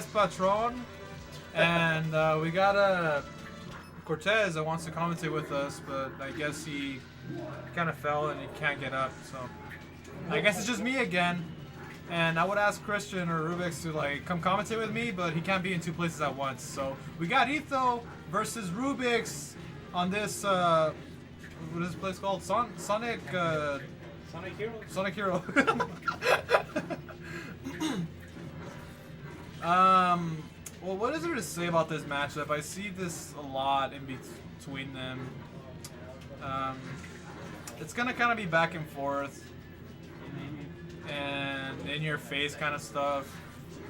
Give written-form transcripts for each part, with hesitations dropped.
Patron, and we got Cortez that wants to commentate with us, but I guess he kind of fell and he can't get up, so I guess it's just me again. And I would ask Christian or Rubix to like come commentate with me, but he can't be in two places at once. So we got Etho versus Rubix on this what is this place called? Sonic Hero. Sonic Hero. Well, what is there to say about this matchup? I see this a lot in between them. It's gonna kind of be back and forth and in your face kind of stuff.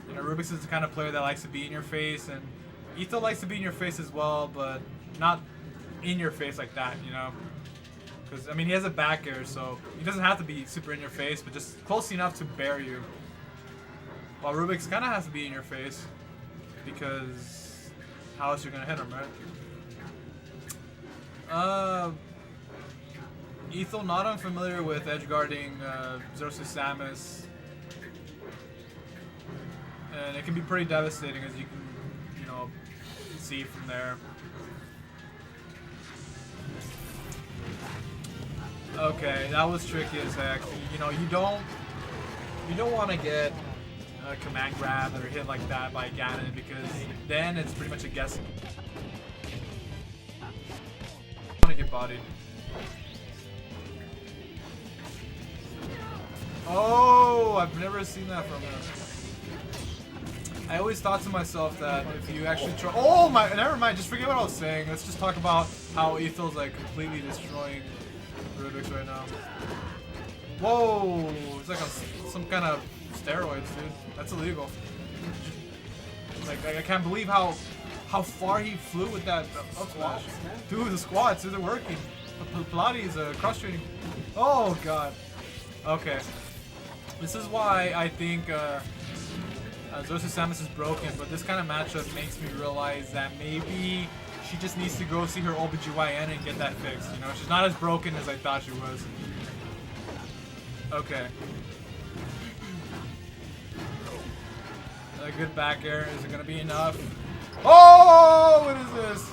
You know, Rubix is the kind of player that likes to be in your face, and Etho likes to be in your face as well, but not in your face like that, you know? Because, I mean, he has a back air, so he doesn't have to be super in your face, but just close enough to bear you. While Rubix kind of has to be in your face, because how else you're going to hit him, right? Etho, not unfamiliar with edgeguarding ZSS Samus. And it can be pretty devastating, as you can, you know, see from there. Okay, that was tricky as heck. You know, you don't want to get a command grab or hit like that by Ganon, because then it's pretty much a guessing. You want to get bodied. Oh, I've never seen that from him. I always thought to myself that if you actually try— oh my, never mind, just forget what I was saying. Let's just talk about how Etho's like completely destroying Rubix right now. Whoa, it's like some kind of steroids, dude. That's illegal. Like I can't believe how far he flew with that up smash. Dude, the squats, they're working. Pilates, cross training. Oh god. Okay. This is why I think ZSS Samus is broken, but this kind of matchup makes me realize that maybe she just needs to go see her OBGYN and get that fixed. You know, she's not as broken as I thought she was. Okay. A good back air. Is it going to be enough? Oh, what is this?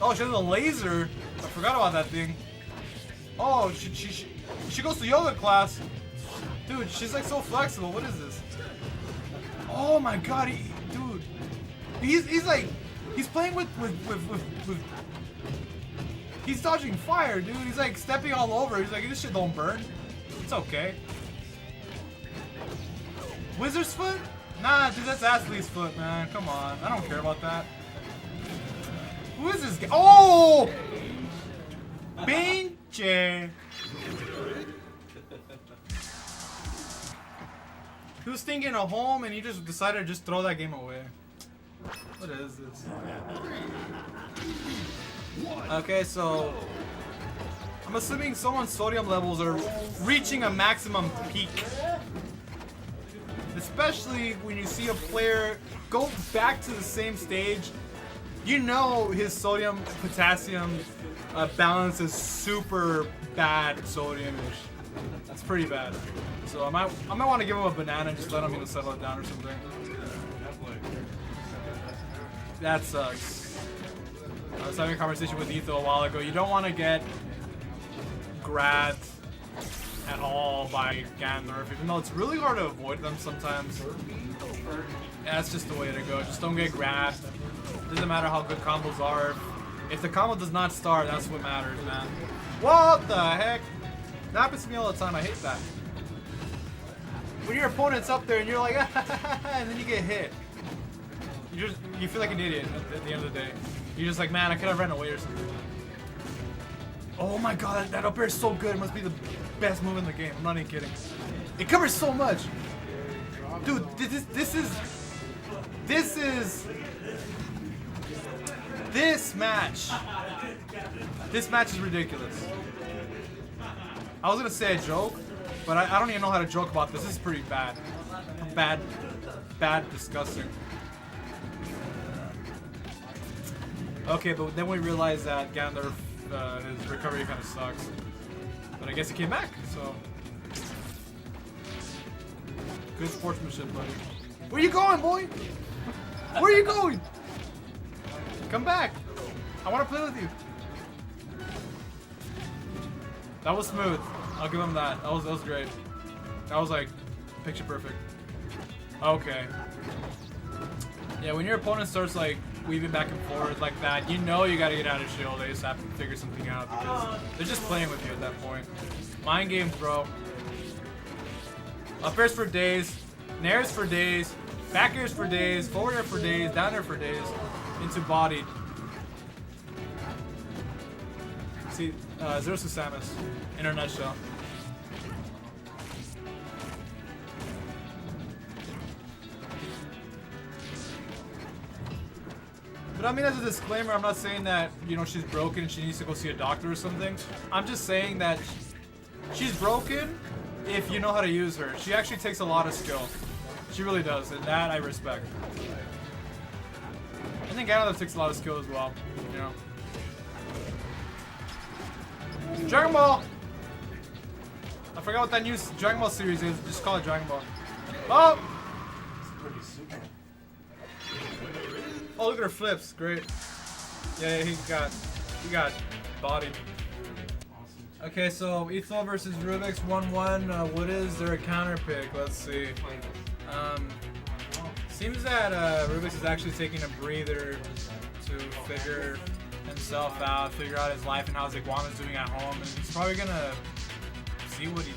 Oh, she has a laser. I forgot about that thing. Oh, she goes to yoga class. Dude, she's like so flexible. What is this? Oh my god, dude. He's like, he's playing with he's dodging fire, dude. He's like stepping all over. He's like, this shit don't burn. It's okay. Wizard's foot? Nah, dude, that's Ashley's foot, man. Come on. I don't care about that. Who is this guy? Oh! Pinche! He was thinking of home and he just decided to just throw that game away. What is this? Okay, so I'm assuming someone's sodium levels are reaching a maximum peak. Especially when you see a player go back to the same stage. You know his sodium potassium balance is super bad sodium-ish. That's pretty bad. So I might want to give him a banana and just let him, you know, settle it down or something. That sucks. I was having a conversation with Etho a while ago. You don't want to get grabbed at all by Ganon, even though it's really hard to avoid them sometimes. Yeah, that's just the way to go. Just don't get grabbed. Doesn't matter how good combos are. If the combo does not start, that's what matters, man. What the heck? That happens to me all the time. I hate that. When your opponent's up there and you're like, and then you get hit. You feel like an idiot at the end of the day. You're just like, man, I could have ran away or something. Oh my god, that up air is so good. It must be the best move in the game. I'm not even kidding. It covers so much. Dude, this match. This match is ridiculous. I was gonna say a joke, but I don't even know how to joke about this. This is pretty bad. Bad, disgusting. Okay, but then we realized that Ganon, his recovery kind of sucks. But I guess he came back, so. Good sportsmanship, buddy. Where you going, boy? Where are you going? Come back. I want to play with you. That was smooth. I'll give him that. That was great. That was like picture perfect. Okay. Yeah, when your opponent starts like weaving back and forth like that, you know you gotta get out of shield. They just have to figure something out because they're just playing with you at that point. Mind games, bro. Up airs for days, nairs for days, back airs for days, forward air for days, down air for days, into body. See, Zeros to Samus, in a nutshell. But I mean, as a disclaimer, I'm not saying that, you know, she's broken and she needs to go see a doctor or something. I'm just saying that she's broken if you know how to use her. She actually takes a lot of skill. She really does, and that I respect. I think Ganon takes a lot of skill as well, you know. Dragon Ball! I forgot what that new Dragon Ball series is. Just call it Dragon Ball. Oh! Oh, look at her flips. Great. Yeah, he got bodied. Okay, so Etho versus Rubix 1-1. What is their counter pick? Let's see. Seems that Rubix is actually taking a breather to figure himself out, figure out his life and how his iguana's doing at home, and he's probably gonna see what he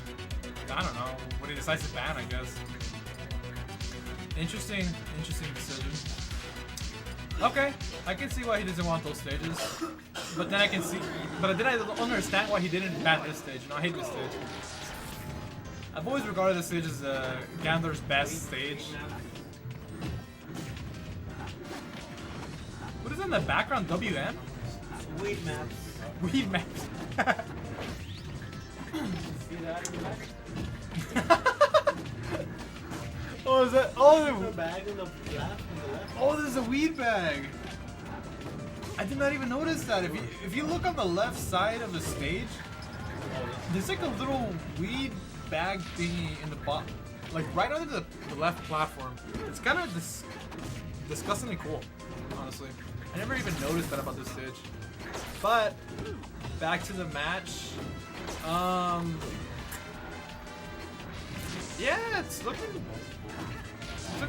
decides to ban, I guess. Interesting decision. Okay, I can see why he doesn't want those stages, but then I don't understand why he didn't ban this stage. You know, I hate this stage. I've always regarded this stage as Gandalf's best stage. What is in the background? WM? Weed maps. Weed maps. See that in the back? Oh, is that? Oh, the bag on the left. Oh, there's a weed bag. I did not even notice that. If you look on the left side of the stage, there's like a little weed bag thingy in the bottom, like right under the left platform. It's kind of disgustingly cool, honestly. I never even noticed that about this stage. But back to the match. Yeah, it's looking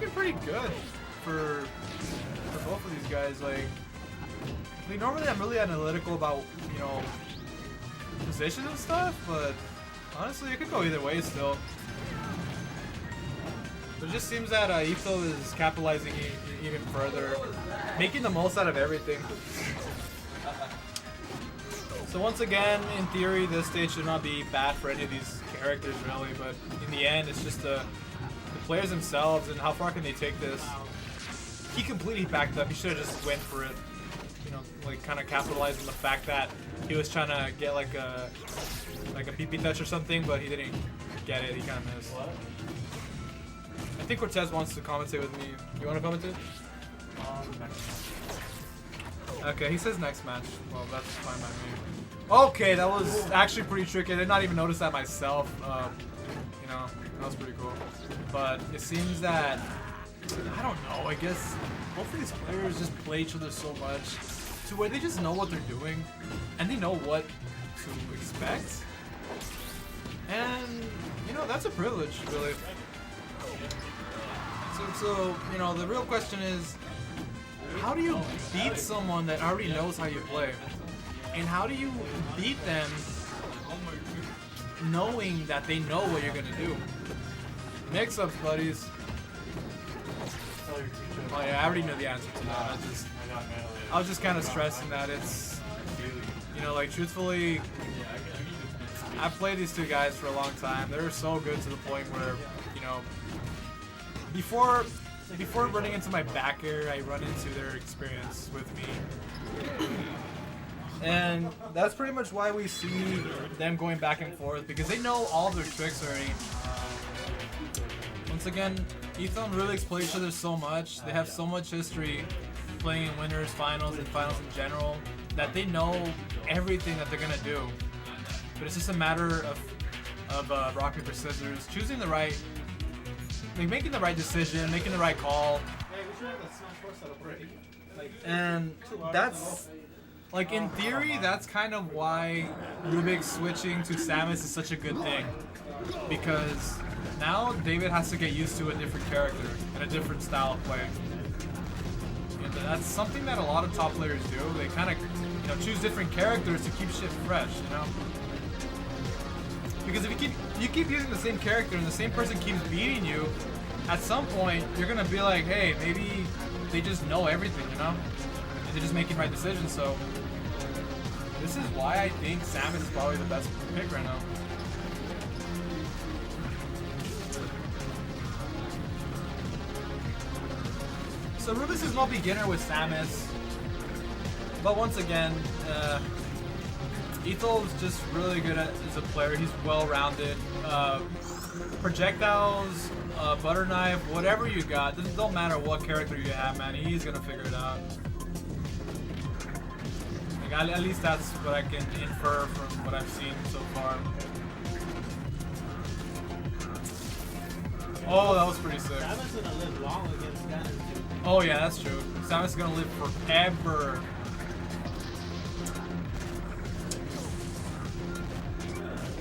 pretty good for both of these guys. Like, I mean, normally I'm really analytical about, you know, positions and stuff, but honestly, it could go either way still. But it just seems that Etho is capitalizing even further, making the most out of everything. So once again, in theory, this stage should not be bad for any of these characters, really, but in the end, it's just the players themselves and how far can they take this. He completely backed up. He should have just went for it. You know, like kind of capitalized on the fact that he was trying to get like a PP touch or something, but he didn't get it. He kind of missed. I think Cortez wants to commentate with me. You want to commentate? Okay, he says next match. Well, that's fine by me. Okay, that was actually pretty tricky. I did not even notice that myself. You know, that was pretty cool. But it seems that, I don't know, I guess both of these players just play each other so much to where they just know what they're doing and they know what to expect. And, you know, that's a privilege, really. So you know, the real question is, how do you beat someone that already knows how you play? And how do you beat them knowing that they know what you're gonna do? Mix-ups, buddies. Oh yeah, I already know the answer to that. I was just kind of stressing that it's, you know, like truthfully, I've played these two guys for a long time. They're so good to the point where, you know, before running into my back air, I run into their experience with me. And that's pretty much why we see them going back and forth, because they know all their tricks already. Once again, Etho and Rubix play each other so much. They have so much history playing in winners, finals, and finals in general, that they know everything that they're gonna do. But it's just a matter of rock, paper, scissors, choosing the right like making the right decision, making the right call. Hey, we should have the Smash Bros. Celebrate. Like, And 2 hours that's, like, in theory, that's kind of why Rubix switching to Samus is such a good thing. Because now David has to get used to a different character and a different style of play. And that's something that a lot of top players do. They kind of, you know, choose different characters to keep shit fresh, you know? Because if you keep using the same character and the same person keeps beating you, at some point you're gonna be like, hey, maybe they just know everything, you know? And they're just making right decisions, so this is why I think Samus is probably the best pick right now. So Rubix is no beginner with Samus, but once again, Etho is just really good as a player. He's well-rounded. Projectiles, butter knife, whatever you got, it don't matter what character you have, man. He's gonna figure it out. Like, at least that's what I can infer from what I've seen so far. Oh, that was pretty sick. Samus gonna live long against Ganon too. Oh yeah, that's true. Samus is gonna live forever.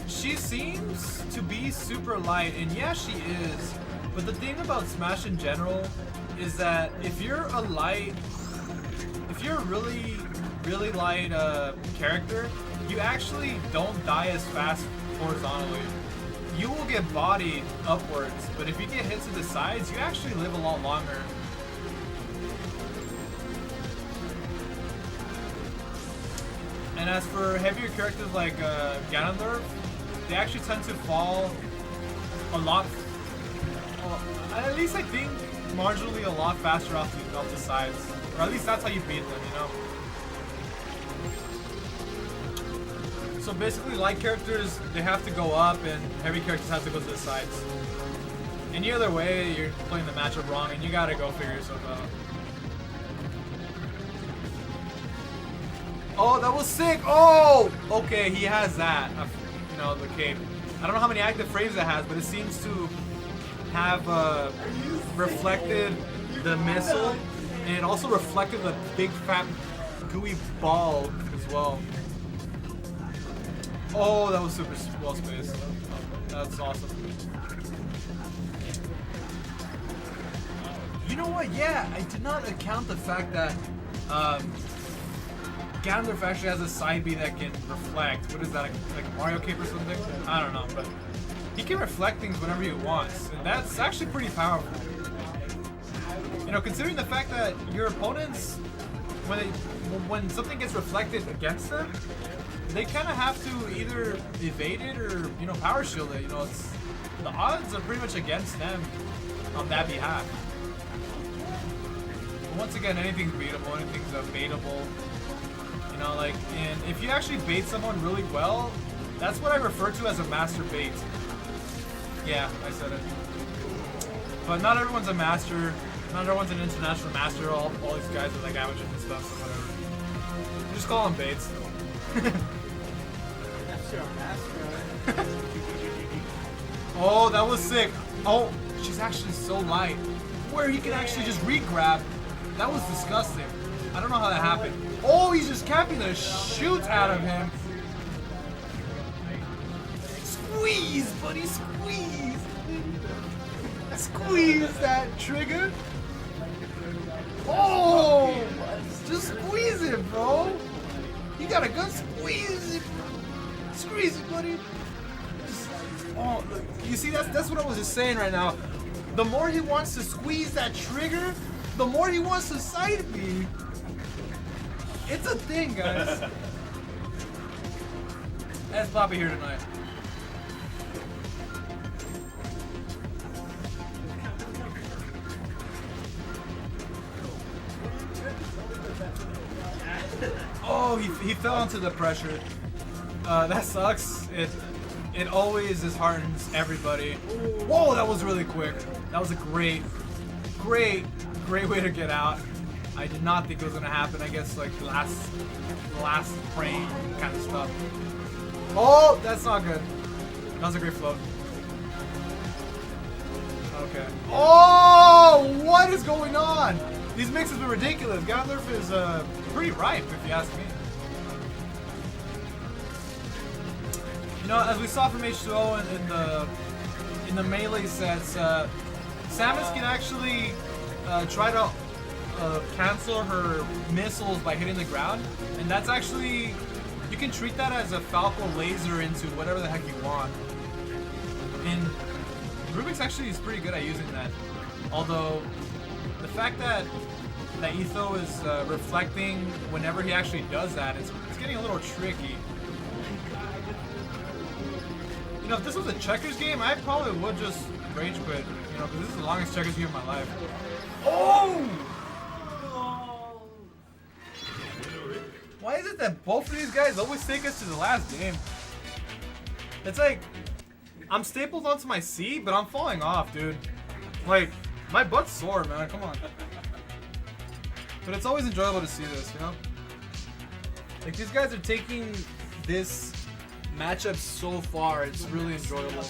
She seems to be super light, and yeah, she is. But the thing about Smash in general is that if you're a really, really light character, you actually don't die as fast horizontally. You will get bodied upwards, but if you get hit to the sides, you actually live a lot longer. And as for heavier characters like Ganon, they actually tend to fall a lot, at least I think, marginally a lot faster off the sides. Or at least that's how you beat them, you know? So basically, light characters, they have to go up, and heavy characters have to go to the sides. Any other way, you're playing the matchup wrong, and you gotta go figure yourself out. Oh, that was sick! Oh! Okay, he has that. You know, the cape. I don't know how many active frames it has, but it seems to have reflected the missile, and it also reflected the big fat gooey ball as well. Oh, that was super well spaced. That's awesome. You know what? Yeah, I did not account the fact that Ganon actually has a side B that can reflect. What is that, like a Mario cape or something? I don't know, but he can reflect things whenever he wants, and that's actually pretty powerful. You know, considering the fact that your opponents, when something gets reflected against them, they kind of have to either evade it or, you know, power shield it. You know, the odds are pretty much against them on that behalf. But once again, anything's beatable, anything's baitable. You know, like, and if you actually bait someone really well, that's what I refer to as a master bait. Yeah, I said it. But not everyone's a master. Not everyone's an international master. All these guys are like amateurs and stuff, so whatever. You just call them baits. That's your master. Oh, that was sick. Oh, she's actually so light. Where he can actually just re-grab. That was disgusting. I don't know how that happened. Oh, he's just capping the shoot out of him. Squeeze, buddy, squeeze. Squeeze that trigger. Oh, just squeeze it, bro. You got a gun, squeeze it. Squeeze it, buddy. Just, oh, you see, that's what I was just saying right now. The more he wants to squeeze that trigger, the more he wants to side B. It's a thing, guys. That's Bobby here tonight. Oh, he fell into the pressure. That sucks. It always disheartens everybody. Whoa, that was really quick. That was a great way to get out. I did not think it was gonna happen. I guess like last frame kind of stuff. Oh, that's not good. That was a great float. Okay. Oh, what is going on? These mixes are ridiculous. Gandalf is pretty ripe, if you ask me. You know, as we saw from H2O in the melee sets, Samus can actually try to cancel her missiles by hitting the ground, and that's actually, you can treat that as a Falco laser into whatever the heck you want. And Rubix actually is pretty good at using that. Although the fact that Etho is reflecting whenever he actually does that, it's getting a little tricky. You know, if this was a checkers game, I probably would just rage quit. You know, because this is the longest checkers game of my life. Oh! Why is it that both of these guys always take us to the last game? It's like, I'm stapled onto my seat, but I'm falling off, dude. Like, my butt's sore, man. Come on. But it's always enjoyable to see this, you know? Like, these guys are taking this matchup so far. It's really enjoyable.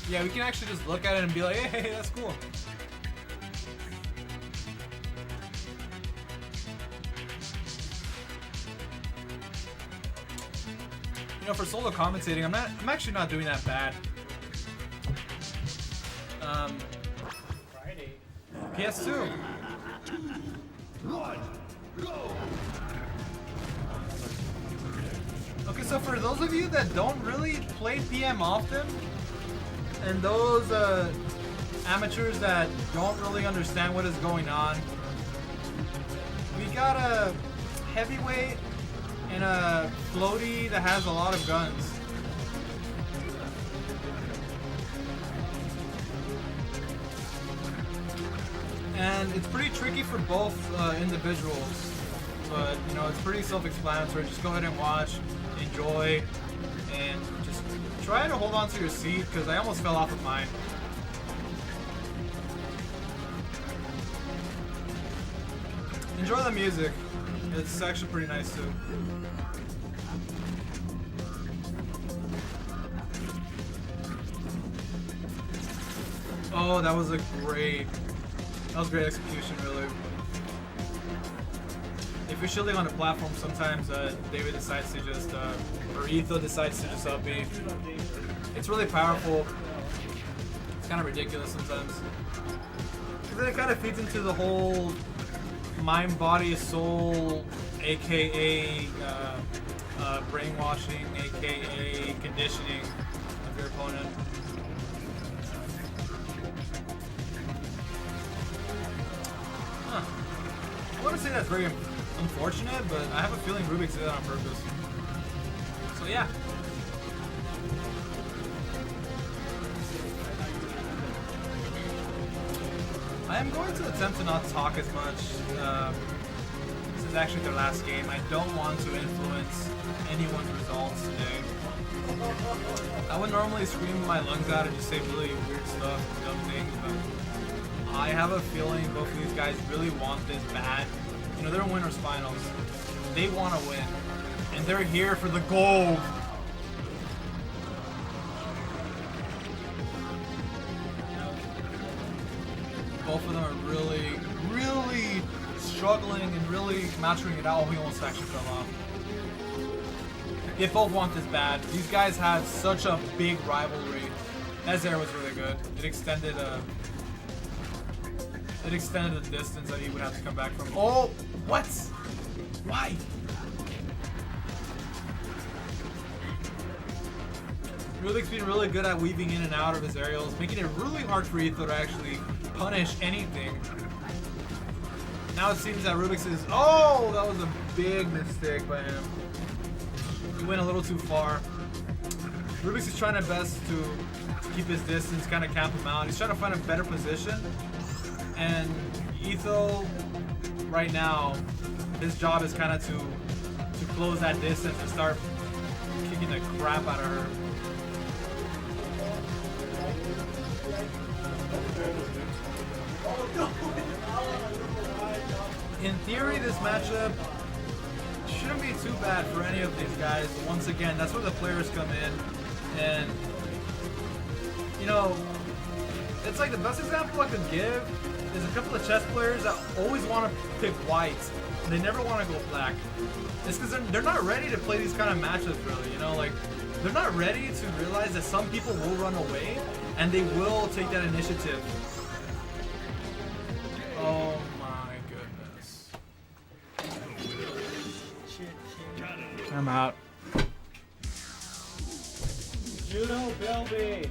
Yeah, we can actually just look at it and be like, hey, that's cool. You know, for solo commentating, I'm actually not doing that bad. Friday. PS2. Okay, so for those of you that don't really play PM often, and those amateurs that don't really understand what is going on, we got a heavyweight and a floaty that has a lot of guns. And it's pretty tricky for both individuals, but you know, it's pretty self-explanatory. Just go ahead and watch, enjoy, and just try to hold on to your seat, because I almost fell off of mine. Enjoy the music. It's actually pretty nice too. Oh, that was great execution, really. If you're shielding on the platform, sometimes David decides to just, or Etho decides to just up me. It's really powerful. It's kind of ridiculous sometimes. Because then it kind of feeds into the whole mind, body, soul, aka brainwashing, aka conditioning of your opponent. Huh. I want to say that's very unfortunate, but I have a feeling Rubix did that on purpose. So yeah. I am going to attempt to not talk as much. This is actually their last game. I don't want to influence anyone's results today. I would normally scream my lungs out and just say really weird stuff and dumb things, but I have a feeling both of these guys really want this bad. You know, they're winners finals. They want to win. And they're here for the gold. Both of them are really, really struggling and really mastering it out. Oh, he almost actually fell off. They both want this bad. These guys have such a big rivalry. That Zero was really good. It extended the distance that he would have to come back from. Oh, what? Why? Rubik's been really good at weaving in and out of his aerials, making it really hard for Etho to actually punish anything. Now it seems that Rubik's is... Oh, that was a big mistake by him. He went a little too far. Rubik's is trying his best to keep his distance, kind of camp him out. He's trying to find a better position. And Etho, right now, his job is kind of to close that distance and start kicking the crap out of her. In theory, this matchup shouldn't be too bad for any of these guys. Once again, that's where the players come in, and you know, it's like the best example I could give is a couple of chess players that always want to pick white and they never want to go black. It's because they're not ready to play these kind of matches, really. You know, like they're not ready to realize that some people will run away and they will take that initiative. Oh my goodness. I'm out. Judo Bilby.